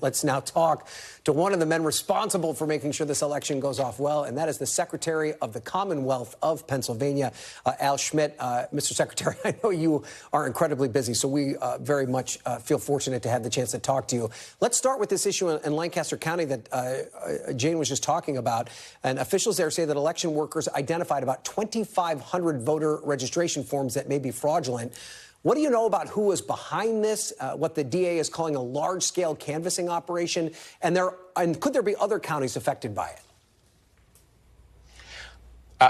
Let's now talk to one of the men responsible for making sure this election goes off well, and that is the Secretary of the Commonwealth of Pennsylvania, Al Schmidt. Mr. Secretary, I know you are incredibly busy, so we very much feel fortunate to have the chance to talk to you. Let's start with this issue in Lancaster County that Jane was just talking about. And officials there say that election workers identified about 2,500 voter registration forms that may be fraudulent. What do you know about who was behind this, what the DA is calling a large-scale canvassing operation, and could there be other counties affected by it?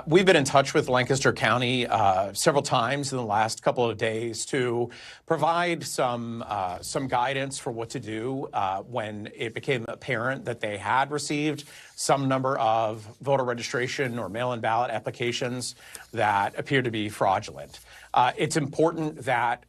We've been in touch with Lancaster County several times in the last couple of days to provide some guidance for what to do when it became apparent that they had received some number of voter registration or mail-in ballot applications that appear to be fraudulent. It's important that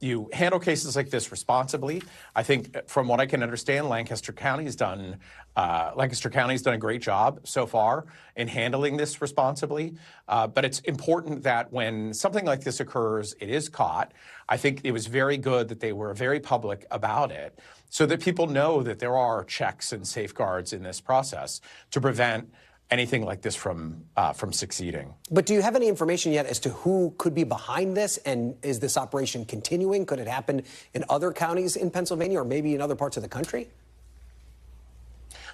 you handle cases like this responsibly. I think, from what I can understand, Lancaster County's done a great job so far in handling this responsibly. But it's important that when something like this occurs, it is caught. I think it was very good that they were very public about it, so that people know that there are checks and safeguards in this process to prevent anything like this from succeeding. But do you have any information yet as to who could be behind this? And is this operation continuing? Could it happen in other counties in Pennsylvania or maybe in other parts of the country?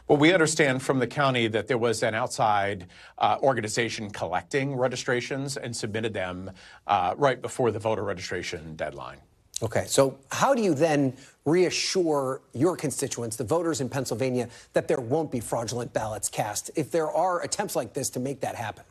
Well, we understand from the county that there was an outside organization collecting registrations and submitted them right before the voter registration deadline. Okay, so how do you then reassure your constituents, the voters in Pennsylvania, that there won't be fraudulent ballots cast if there are attempts like this to make that happen?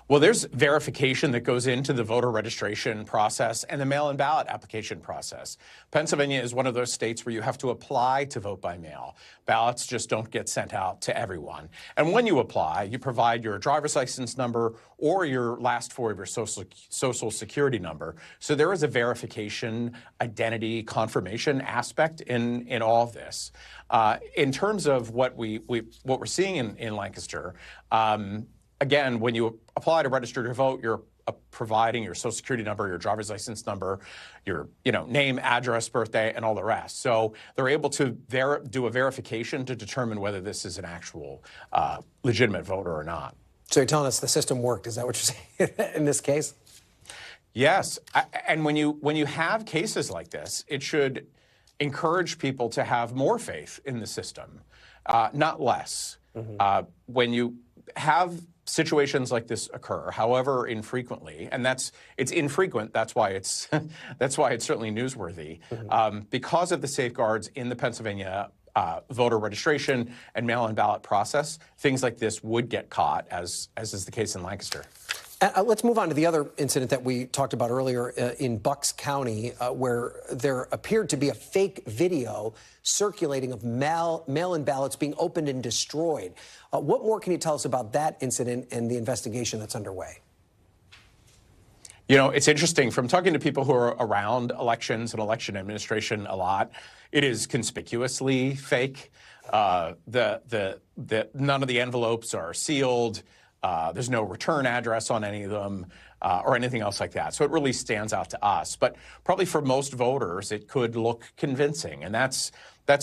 Well, there's verification that goes into the voter registration process and the mail-in ballot application process. Pennsylvania is one of those states where you have to apply to vote by mail. Ballots just don't get sent out to everyone. And when you apply, you provide your driver's license number or your last four of your social security number. So there is a verification, identity, confirmation aspect in all of this. In terms of what we're seeing in Lancaster, again, when you apply to register to vote, you're providing your social security number, your driver's license number, your name, address, birthday, and all the rest. So they're able to do a verification to determine whether this is an actual legitimate voter or not. So you're telling us the system worked? Is that what you're saying in this case? Yes, and when you have cases like this, it should encourage people to have more faith in the system, not less. Mm-hmm. When you have situations like this occur, however infrequently, and it's infrequent. That's why it's certainly newsworthy, mm-hmm. Because of the safeguards in the Pennsylvania voter registration and mail-in ballot process. Things like this would get caught, as is the case in Lancaster. Let's move on to the other incident that we talked about earlier in Bucks County, where there appeared to be a fake video circulating of mail-in ballots being opened and destroyed. What more can you tell us about that incident and the investigation that's underway? You know, it's interesting. From talking to people who are around elections and election administration a lot, it is conspicuously fake. None of the envelopes are sealed. There's no return address on any of them or anything else like that. So it really stands out to us. But probably for most voters, it could look convincing. And that's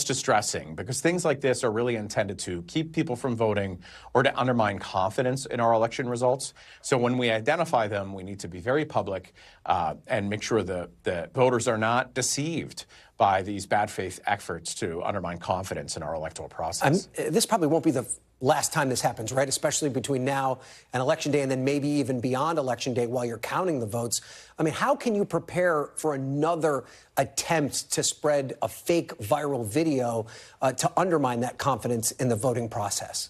distressing, because things like this are really intended to keep people from voting or to undermine confidence in our election results. So when we identify them, we need to be very public and make sure the voters are not deceived by these bad faith efforts to undermine confidence in our electoral process. This probably won't be the last time this happens, right? Especially between now and Election Day, and then maybe even beyond Election Day while you're counting the votes. I mean, how can you prepare for another attempt to spread a fake viral video to undermine that confidence in the voting process?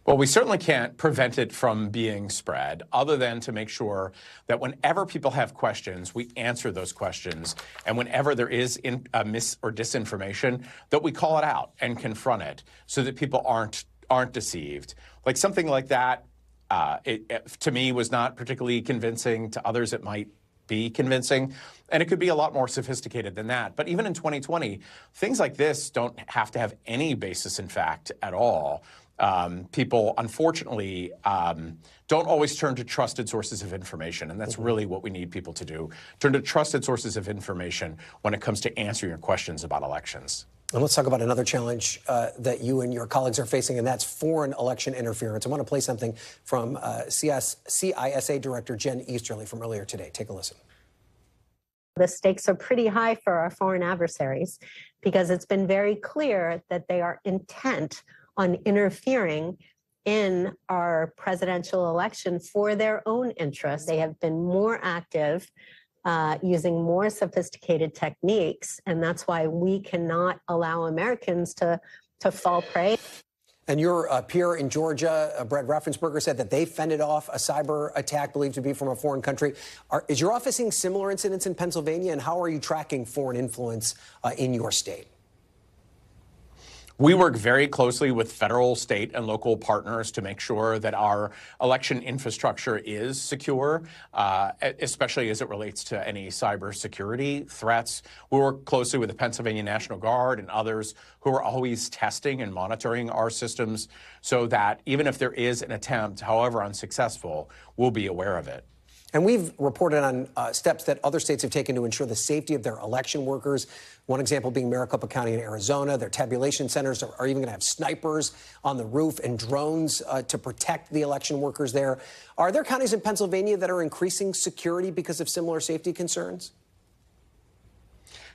Well, we certainly can't prevent it from being spread, other than to make sure that whenever people have questions, we answer those questions. And whenever there is mis or disinformation, that we call it out and confront it so that people aren't deceived. Like something like that, to me, was not particularly convincing. To others, it might be convincing. And it could be a lot more sophisticated than that. But even in 2020, things like this don't have to have any basis in fact at all. people, unfortunately, don't always turn to trusted sources of information. And that's really what we need people to do. Turn to trusted sources of information when it comes to answering your questions about elections. And let's talk about another challenge that you and your colleagues are facing, and that's foreign election interference. I want to play something from CISA Director Jen Easterly from earlier today. Take a listen. The stakes are pretty high for our foreign adversaries because it's been very clear that they are intent on interfering in our presidential election for their own interests. They have been more active, using more sophisticated techniques, and that's why we cannot allow Americans to fall prey. And your peer in Georgia, Brett Raffensperger, said that they fended off a cyber attack believed to be from a foreign country. Is your office seeing similar incidents in Pennsylvania, and how are you tracking foreign influence in your state? We work very closely with federal, state, and local partners to make sure that our election infrastructure is secure, especially as it relates to any cybersecurity threats. We work closely with the Pennsylvania National Guard and others who are always testing and monitoring our systems so that even if there is an attempt, however unsuccessful, we'll be aware of it. And we've reported on steps that other states have taken to ensure the safety of their election workers. One example being Maricopa County in Arizona. Their tabulation centers are even going to have snipers on the roof and drones to protect the election workers there. Are there counties in Pennsylvania that are increasing security because of similar safety concerns?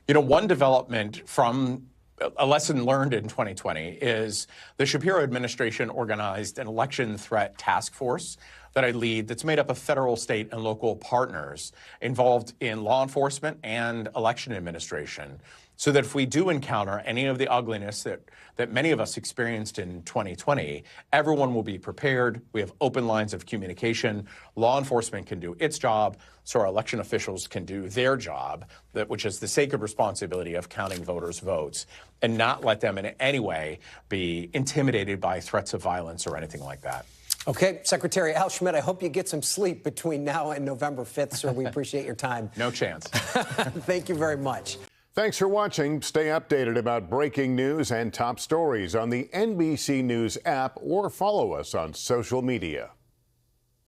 You know, one development from a lesson learned in 2020 is the Shapiro administration organized an election threat task force that I lead that's made up of federal, state, and local partners involved in law enforcement and election administration, so that if we do encounter any of the ugliness that many of us experienced in 2020, everyone will be prepared. We have open lines of communication. Law enforcement can do its job, so our election officials can do their job, which is the sacred responsibility of counting voters' votes, and not let them in any way be intimidated by threats of violence or anything like that. Okay, Secretary Al Schmidt, I hope you get some sleep between now and November 5th, sir. We appreciate your time. No chance. Thank you very much. Thanks for watching. Stay updated about breaking news and top stories on the NBC News app or follow us on social media.